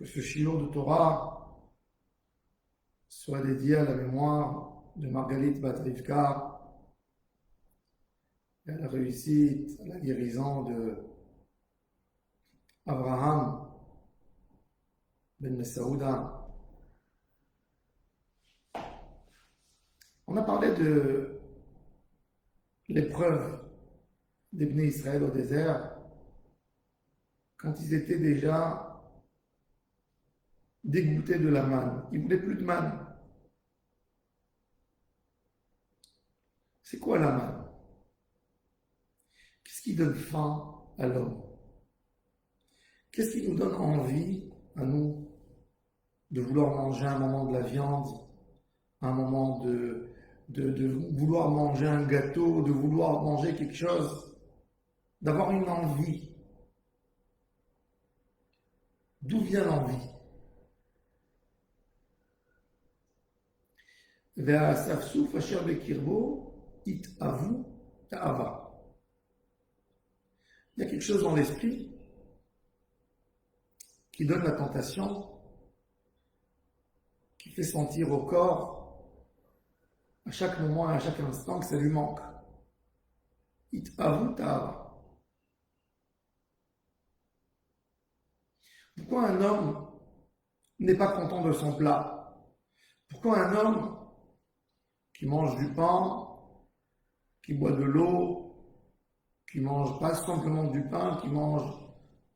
que ce shiur de Torah soit dédié à la mémoire de Margalit Bat Rivka et à la réussite, à la guérison de Abraham ben Messaouda. On a parlé de l'épreuve des Bnei Israël au désert quand ils étaient déjà dégoûtés de la manne. Ils ne voulaient plus de manne. C'est quoi la manne? Qu'est-ce qui donne faim à l'homme? Qu'est-ce qui nous donne envie, à nous, de vouloir manger un moment de la viande, un moment de vouloir manger un gâteau, de vouloir manger quelque chose, d'avoir une envie? D'où vient l'envie? Il y a quelque chose dans l'esprit qui donne la tentation, qui fait sentir au corps à chaque moment et à chaque instant que ça lui manque. Pourquoi un homme n'est pas content de son plat? Pourquoi un homme qui mange du pain, qui boit de l'eau, qui mange pas simplement du pain, qui mange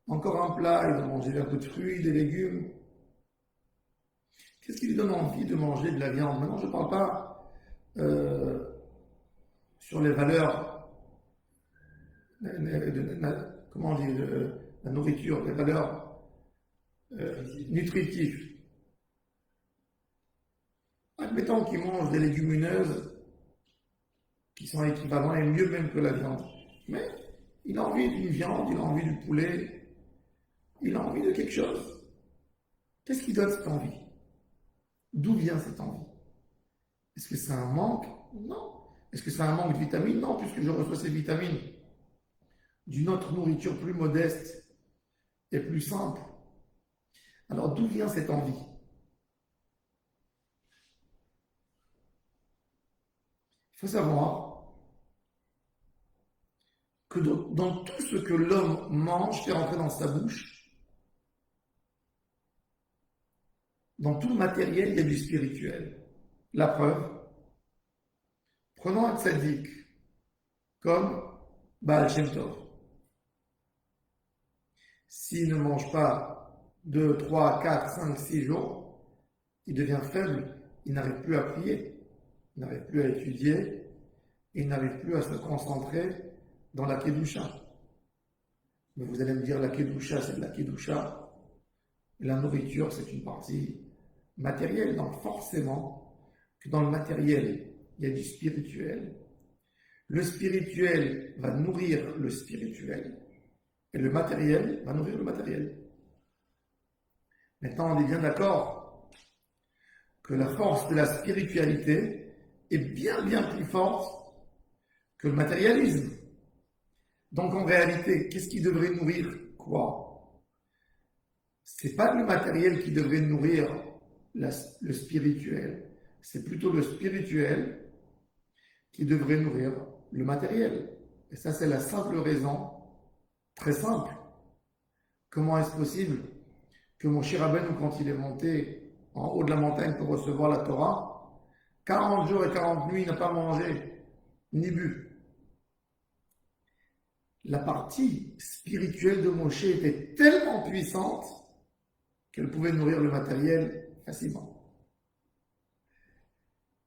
encore un plat, il va manger un peu de fruits, des légumes. Qu'est-ce qui lui donne envie de manger de la viande? Maintenant, je ne parle pas sur les valeurs, comment on dit, la nourriture, les valeurs nutritives. Admettons qu'il mange des légumineuses qui sont équivalents et mieux même que la viande. Mais il a envie d'une viande, il a envie du poulet, il a envie de quelque chose. Qu'est-ce qui donne cette envie? D'où vient cette envie? Est-ce que c'est un manque? Non. Est-ce que c'est un manque de vitamines? Non, puisque je reçois ces vitamines d'une autre nourriture plus modeste et plus simple. Alors d'où vient cette envie? Il faut savoir que dans tout ce que l'homme mange, fait rentrer dans sa bouche, dans tout le matériel, il y a du spirituel. La preuve, prenons un tzaddik comme Baal Shem Tov. S'il ne mange pas 2, 3, 4, 5, 6 jours, il devient faible, il n'arrive plus à prier, il n'arrive plus à étudier, il n'arrive plus à se concentrer dans la Kedusha. Mais vous allez me dire, la Kedusha, c'est de la Kedusha. La nourriture, c'est une partie matérielle. Donc forcément, que dans le matériel, il y a du spirituel. Le spirituel va nourrir le spirituel. Et le matériel va nourrir le matériel. Maintenant, on est bien d'accord que la force de la spiritualité est bien, bien plus forte que le matérialisme. Donc en réalité, qu'est-ce qui devrait nourrir quoi? C'est pas le matériel qui devrait nourrir le spirituel. C'est plutôt le spirituel qui devrait nourrir le matériel. Et ça, c'est la simple raison, très simple. Comment est-ce possible que Moshe Rabbeinu, quand il est monté en haut de la montagne pour recevoir la Torah, 40 jours et 40 nuits, n'a pas mangé ni bu? La partie spirituelle de Moshe était tellement puissante qu'elle pouvait nourrir le matériel facilement.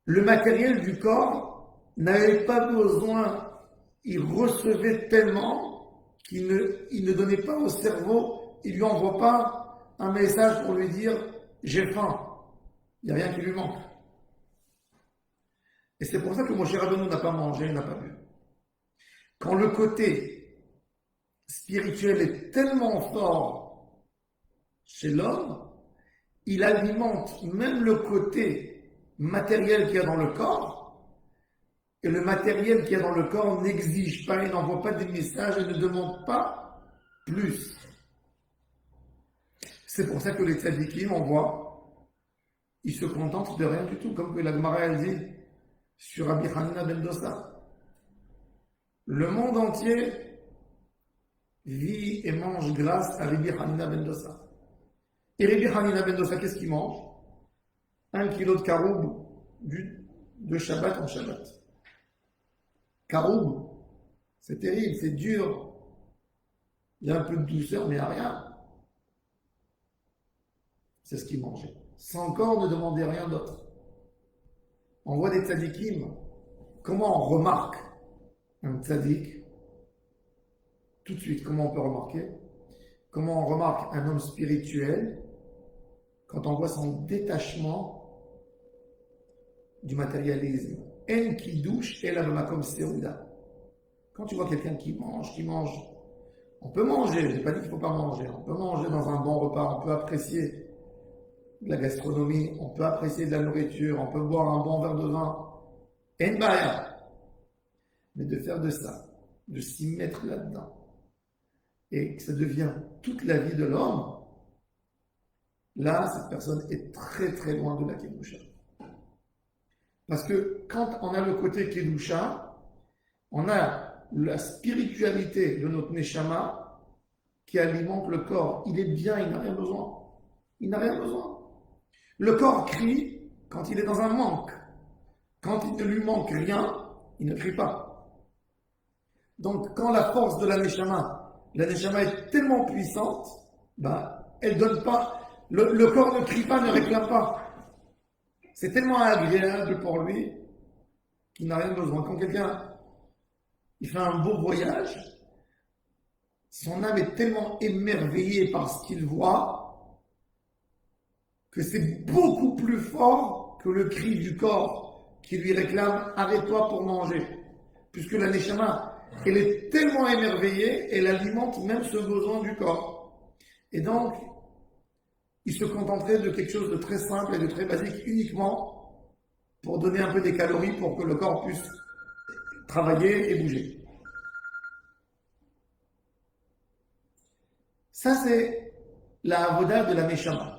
Le matériel du corps n'avait pas besoin, il recevait tellement qu'il ne donnait pas au cerveau, il ne lui envoie pas un message pour lui dire « j'ai faim ». Il n'y a rien qui lui manque. Et c'est pour ça que Moshe Rabbeinu n'a pas mangé, n'a pas bu. Quand le côté spirituel est tellement fort chez l'homme, il alimente même le côté matériel qu'il y a dans le corps, et le matériel qu'il y a dans le corps n'exige pas, il n'envoie pas des messages et ne demande pas plus. C'est pour ça que les tzadikim, on voit, ils se contentent de rien du tout, comme que la Gemara elle dit sur Rabbi Hanina ben Dosa. Le monde entier vit et mange grâce à Rabbi Hanina ben Dosa. Et Rabbi Hanina ben Dosa, qu'est-ce qu'il mange? 1 kilo de caroub de Shabbat en Shabbat. Caroub, c'est terrible, c'est dur. Il y a un peu de douceur, mais il n'y a rien. C'est ce qu'il mangeait. Sans encore ne demander rien d'autre. On voit des tzadikim. Comment on remarque un tzadik? Tout de suite, comment on peut remarquer? Comment on remarque un homme spirituel quand on voit son détachement du matérialisme? En qui douche et la comme Seuda. Quand tu vois quelqu'un qui mange, on peut manger, je n'ai pas dit qu'il ne faut pas manger, on peut manger dans un bon repas, on peut apprécier de la gastronomie, on peut apprécier de la nourriture, on peut boire un bon verre de vin, en baya. Mais de faire de ça, de s'y mettre là-dedans, et que ça devient toute la vie de l'homme, là, cette personne est très très loin de la Kedusha. Parce que quand on a le côté Kedusha, on a la spiritualité de notre Neshama qui alimente le corps. Il est bien, il n'a rien besoin. Il n'a rien besoin. Le corps crie quand il est dans un manque. Quand il ne lui manque rien, il ne crie pas. Donc quand la force de la Neshama est tellement puissante, elle donne pas, le corps ne crie pas, ne réclame pas. C'est tellement agréable pour lui qu'il n'a rien besoin. Quand quelqu'un il fait un beau voyage, son âme est tellement émerveillée par ce qu'il voit que c'est beaucoup plus fort que le cri du corps qui lui réclame « arrête-toi pour manger ». Puisque la Neshama, elle est tellement émerveillée, elle alimente même ce besoin du corps. Et donc, il se contenterait de quelque chose de très simple et de très basique uniquement pour donner un peu des calories pour que le corps puisse travailler et bouger. Ça, c'est la avoda de la Neshama.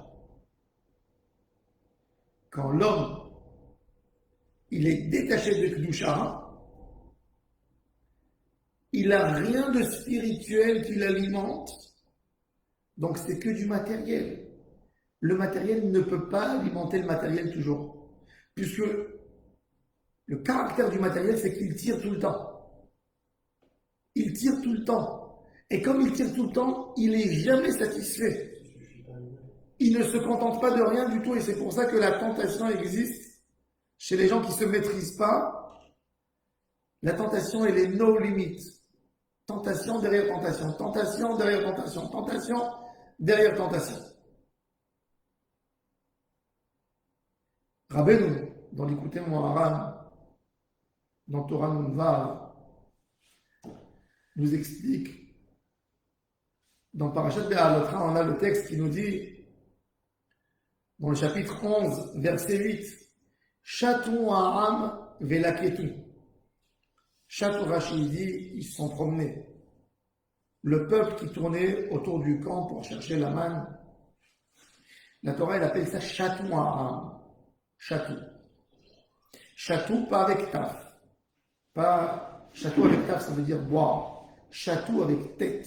Quand l'homme, il est détaché de Kedusha, il n'a rien de spirituel qui l'alimente, donc c'est que du matériel. Le matériel ne peut pas alimenter le matériel toujours, puisque le caractère du matériel, c'est qu'il tire tout le temps. Il tire tout le temps. Et comme il tire tout le temps, il n'est jamais satisfait. Il ne se contente pas de rien du tout. Et c'est pour ça que la tentation existe chez les gens qui ne se maîtrisent pas. La tentation, elle est no limit. Tentation derrière tentation. Tentation derrière tentation. Tentation derrière tentation. Rabbeinu, dans l'Écouté Moharan, dans Torah Nunvav, nous explique, dans Parashat Be'alotra, on a le texte qui nous dit, dans le chapitre 11, verset 8, Chatou ha'am velaketu. Chatou Rashi dit, ils se sont promenés. Le peuple qui tournait autour du camp pour chercher la manne, la Torah, elle appelle ça Chatou ha'am. Chatou. Chatou, pas avec taf. Pas chatou avec taf, ça veut dire boire. Chatou avec tête.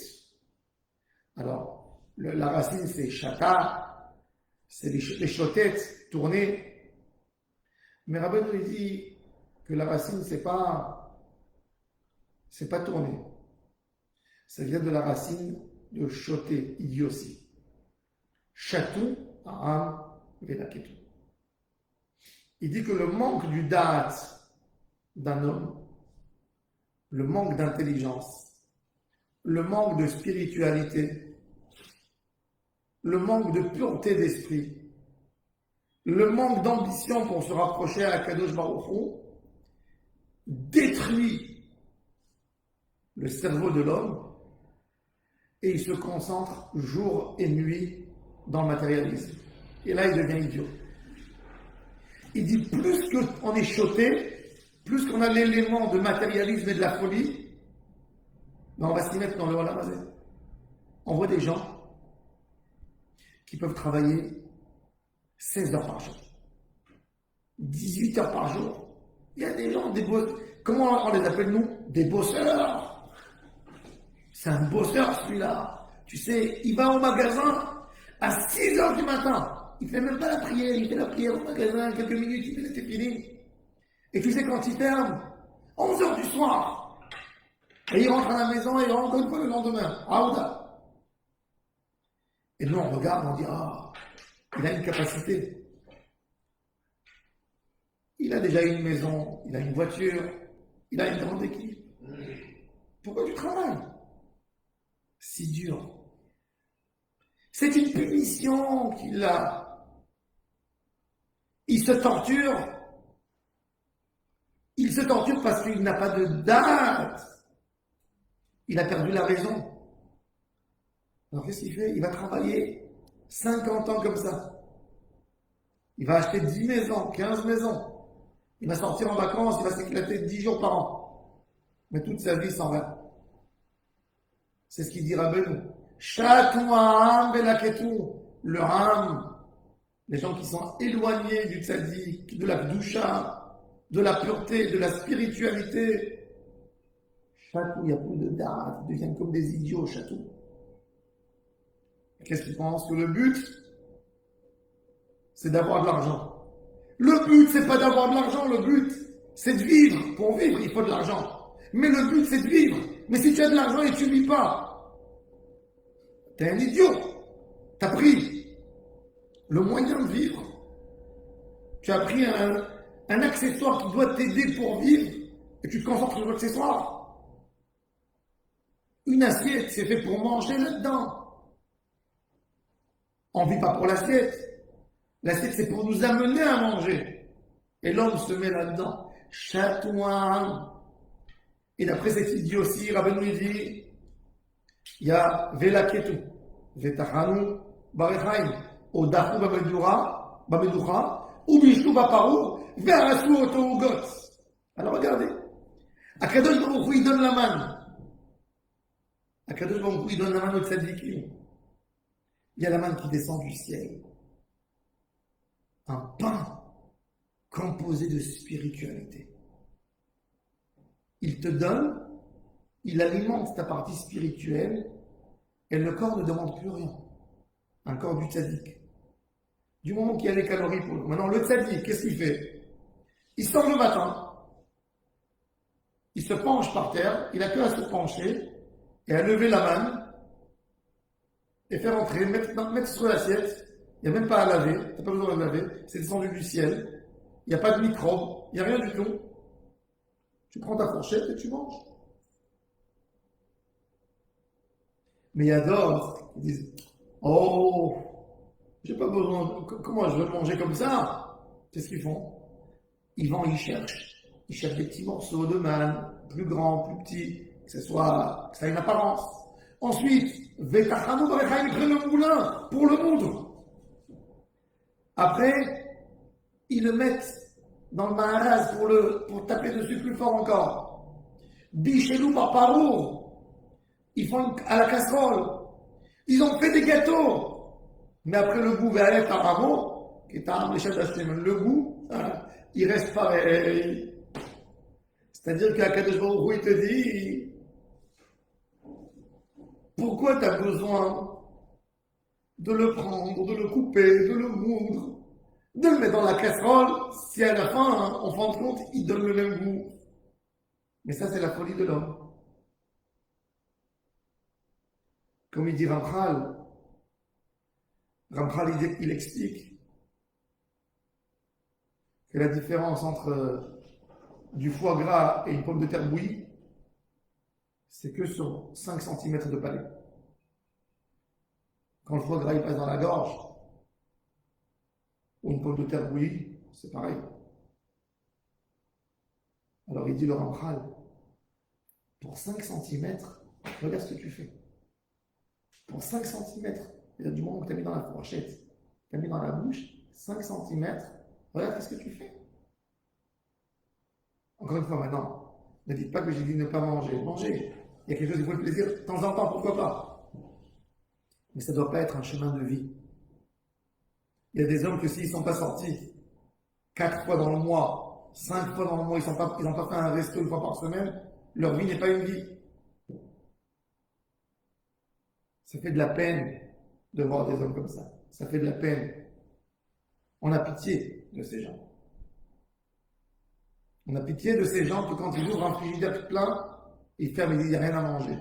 Alors, la racine, c'est chata, c'est les chotettes tournées. Mais Rabbi nous dit que la racine, c'est pas tourné. Ça vient de la racine de choté, idiotie. Chatou, a'am, velaketu. Il dit que le manque du da'at d'un homme, le manque d'intelligence, le manque de spiritualité, le manque de pureté d'esprit, le manque d'ambition pour se rapprocher à Kadosh Baruch Hu, détruit le cerveau de l'homme et il se concentre jour et nuit dans le matérialisme. Et là, il devient idiot. Il dit plus qu'on est choté, plus qu'on a l'élément de matérialisme et de la folie, on va s'y mettre dans le Olam Hazé. On voit des gens qui peuvent travailler 16 heures par jour, 18 heures par jour. Il y a des gens, des bosseurs. Comment on les appelle nous? Des bosseurs. C'est un bosseur celui-là. Tu sais, il va au magasin à 6 heures du matin. Il fait même pas la prière, il fait la prière au magasin, quelques minutes, il fait c'est fini. Et tu sais quand il ferme? 11 heures du soir. Et il rentre à la maison et il rentre encore une fois le lendemain. Aouda. Et nous on regarde, on dit, ah, il a une capacité. Il a déjà une maison, il a une voiture, il a une grande équipe. Pourquoi tu travailles si dur? C'est une punition qu'il a. Il se torture. Il se torture parce qu'il n'a pas de date. Il a perdu la raison. Alors qu'est-ce qu'il fait? Il va travailler 50 ans comme ça. Il va acheter 10 maisons, 15 maisons. Il va sortir en vacances, il va s'éclater 10 jours par an. Mais toute sa vie s'en va. C'est ce qu'il dit Rabbeinu. Chatouam belaketou. Le ram. Les gens qui sont éloignés du tzaddik, de la doucha, de la pureté, de la spiritualité. Chatou, il n'y a plus de date, ils deviennent comme des idiots, chatou. Qu'est-ce qu'ils pensent? Que le but, c'est d'avoir de l'argent. Le but, c'est pas d'avoir de l'argent, le but, c'est de vivre. Pour vivre, il faut de l'argent. Mais le but, c'est de vivre. Mais si tu as de l'argent et tu ne vis pas, t'es un idiot. T'as pris le moyen de vivre. Tu as pris un accessoire qui doit t'aider pour vivre et tu te concentres sur l'accessoire. Une assiette, c'est fait pour manger là-dedans. On ne vit pas pour l'assiette. L'assiette, c'est pour nous amener à manger. Et l'homme se met là-dedans. Chatouin. Et d'après cet idiotie, Rabbeinu dit, il y a Velaketu, Vetachanu, Barechaim, Odachu Bameducha, Ubishtu Baparu, Verasu Oto Ugot. Alors regardez. Akadosh Baruch Hu, il donne la manne. Akadosh Baruch Hu, il donne la manne au tzadikim. Il y a la manne qui descend du ciel. Un pain composé de spiritualité. Il te donne, il alimente ta partie spirituelle et le corps ne demande plus rien. Un corps du tzaddik. Du moment qu'il y a les calories pour nous. Maintenant, le tzaddik, qu'est-ce qu'il fait? Il sort le matin, il se penche par terre, il n'a que à se pencher et à lever la main et faire entrer, mettre sur l'assiette. Il n'y a même pas à laver, tu n'as pas besoin de laver, c'est descendu du ciel. Il n'y a pas de microbes, il n'y a rien du tout. Tu prends ta fourchette et tu manges. Mais il y a d'autres qui disent, oh, j'ai pas besoin, comment je veux manger comme ça? Qu'est-ce qu'ils font? Ils vont, ils cherchent des petits morceaux de manne, plus grands, plus petits, que ça ait une apparence. Ensuite, Vetachanu Barechaim, ils prennent le moulin pour le moudre. Après, ils le mettent dans le maharaz pour taper dessus plus fort encore. Bichelou par parour. Ils font à la casserole. Ils ont fait des gâteaux. Mais après le goût, le goût, il reste pareil. C'est-à-dire qu'Akadosh Baruch Hu, il te dit, pourquoi tu as besoin de le prendre, de le couper, de le moudre, de le mettre dans la casserole, si à la fin, en fin de compte, il donne le même goût. Mais ça, c'est la folie de l'homme. Comme il dit Ramchal, il explique que la différence entre du foie gras et une pomme de terre bouillie, c'est que sur 5 cm de palais. Quand le foie gras il passe dans la gorge, ou une pomme de terre bouillie, c'est pareil. Alors il dit le Ramchal, pour 5 cm, regarde ce que tu fais. Pour 5 cm, c'est-à-dire du moment que tu as mis dans la fourchette, tu as mis dans la bouche, 5 cm, regarde ce que tu fais. Encore une fois maintenant, ne dites pas que j'ai dit ne pas manger. Manger, il y a quelque chose qui vaut le plaisir, de temps en temps, pourquoi pas. Mais ça ne doit pas être un chemin de vie. Il y a des hommes que s'ils ne sont pas sortis 4 fois dans le mois, 5 fois dans le mois, ils n'ont pas fait un resto une fois par semaine, leur vie n'est pas une vie. Ça fait de la peine de voir des hommes comme ça. Ça fait de la peine. On a pitié de ces gens. On a pitié de ces gens que quand ils ouvrent un frigidaire plein, ils ferment et disent il n'y a rien à manger.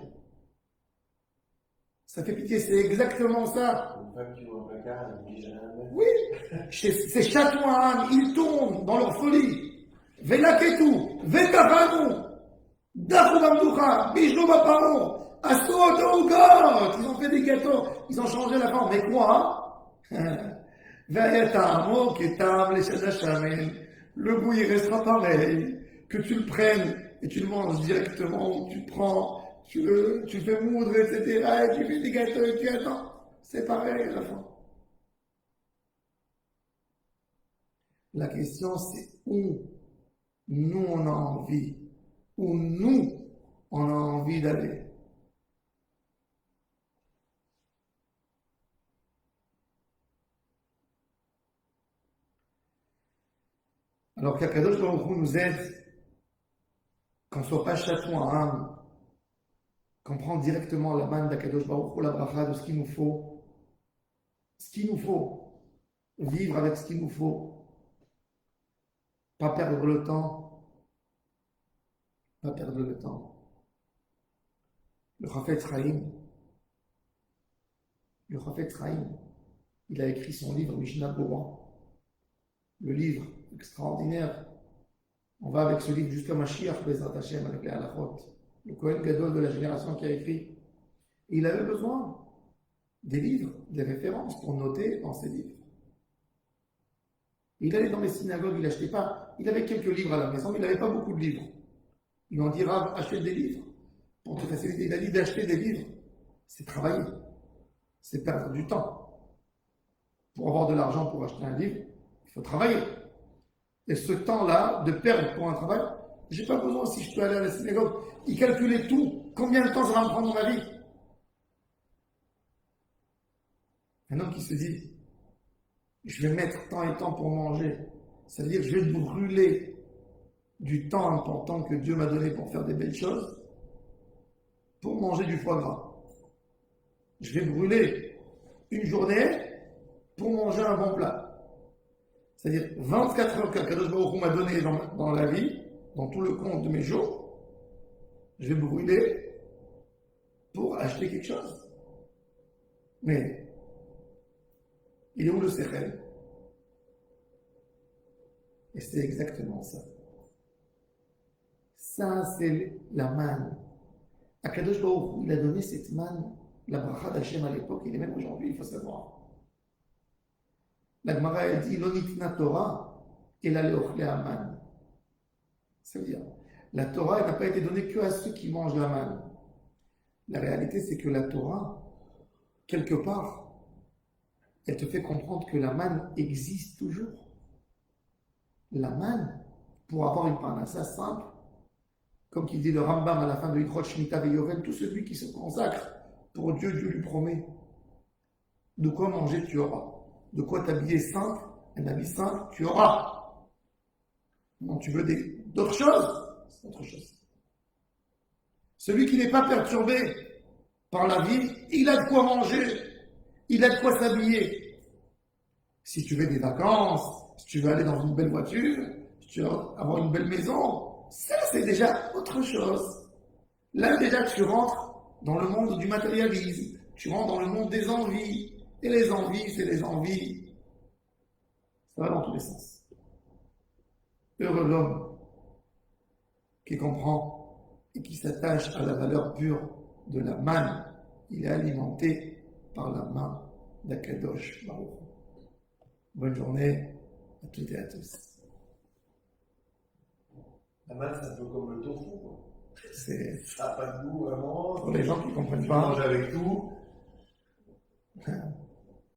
Ça fait pitié, c'est exactement ça. Une femme qui ouvre un placard, elle ne dit jamais un mec. Oui, ces chatouans, ils tombent dans leur folie. Velaketu, Vetavanu, Dachubamducha, Bijou Baparo, Astrodogot, ils ont fait des gâteaux, ils ont changé la forme. Mais quoi? Vayatamo, Ketam, les Shadashamen, le goût il restera pareil, que tu le prennes et tu le manges directement, ou tu le prends, tu le fais moudre, etc., et tu fais des gâteaux et tu attends. C'est pareil à la fin. La question c'est où nous on a envie, où nous on a envie d'aller. Alors qu'Akadosh Baruch Hu nous aide, qu'on ne soit pas chatouin à âme, qu'on prend directement la manne d'Akadosh Baruch Hu, la bracha de ce qu'il nous faut, vivre avec ce qu'il nous faut, pas perdre le temps, pas perdre le temps. Le Chafetz Chaim, il a écrit son livre Mishnah Berurah, le livre extraordinaire. On va avec ce livre jusqu'à Mashiach, Bezrat Hashem, avec les halachot. Le Kohen Gadol de la génération qui a écrit. Et il avait besoin des livres, des références pour noter dans ses livres. Il allait dans les synagogues, il n'achetait pas. Il avait quelques livres à la maison, mais il n'avait pas beaucoup de livres. Il en dira, achète des livres. Pour te faciliter, il a dit d'acheter des livres. C'est travailler. C'est perdre du temps. Pour avoir de l'argent pour acheter un livre, il faut travailler. Et ce temps-là, de perdre pour un travail, j'ai pas besoin, si je peux aller à la synagogue, il calculait tout. Combien de temps ça va me prendre dans ma vie? Un homme qui se dit, je vais mettre temps et temps pour manger. Ça veut dire que je vais brûler du temps important que Dieu m'a donné pour faire des belles choses, pour manger du foie gras. Je vais brûler une journée pour manger un bon plat. C'est-à-dire 24 heures qu'Akadosh Baruch Hu m'a donné dans la vie, dans tout le compte de mes jours, je vais brûler pour acheter quelque chose. Mais il est où le sechel? Et c'est exactement ça. Ça, c'est la manne. Akadosh Baruch Hu, il a donné cette manne, la bracha d'Hachem à l'époque, et même aujourd'hui, il faut savoir. La Gemara elle dit l'onitna Torah et la leochle aman. Ça veut dire, la Torah elle n'a pas été donnée que à ceux qui mangent la manne. La réalité, c'est que la Torah, quelque part, elle te fait comprendre que la manne existe toujours. La manne, pour avoir une parnassa simple, comme qu'il dit le Rambam à la fin de Yichot Shemitah Veyovel, tout celui qui se consacre pour Dieu, Dieu lui promet de quoi manger tu auras. De quoi t'habiller simple, un habit simple, tu auras. Non, tu veux d'autres choses? C'est autre chose. Celui qui n'est pas perturbé par la vie, il a de quoi manger, il a de quoi s'habiller. Si tu veux des vacances, si tu veux aller dans une belle voiture, si tu veux avoir une belle maison, ça c'est déjà autre chose. Là déjà tu rentres dans le monde du matérialisme, tu rentres dans le monde des envies. Et les envies, c'est les envies. Ça va dans tous les sens. Heureux l'homme qui comprend et qui s'attache à la valeur pure de la manne. Il est alimenté par la main d'Akadosh Baruch Hu. Bonne journée à toutes et à tous. La manne, c'est un peu comme le tofu. C'est ça n'a pas de goût vraiment. pour les gens qui ne comprennent tu pas. manges avec tout.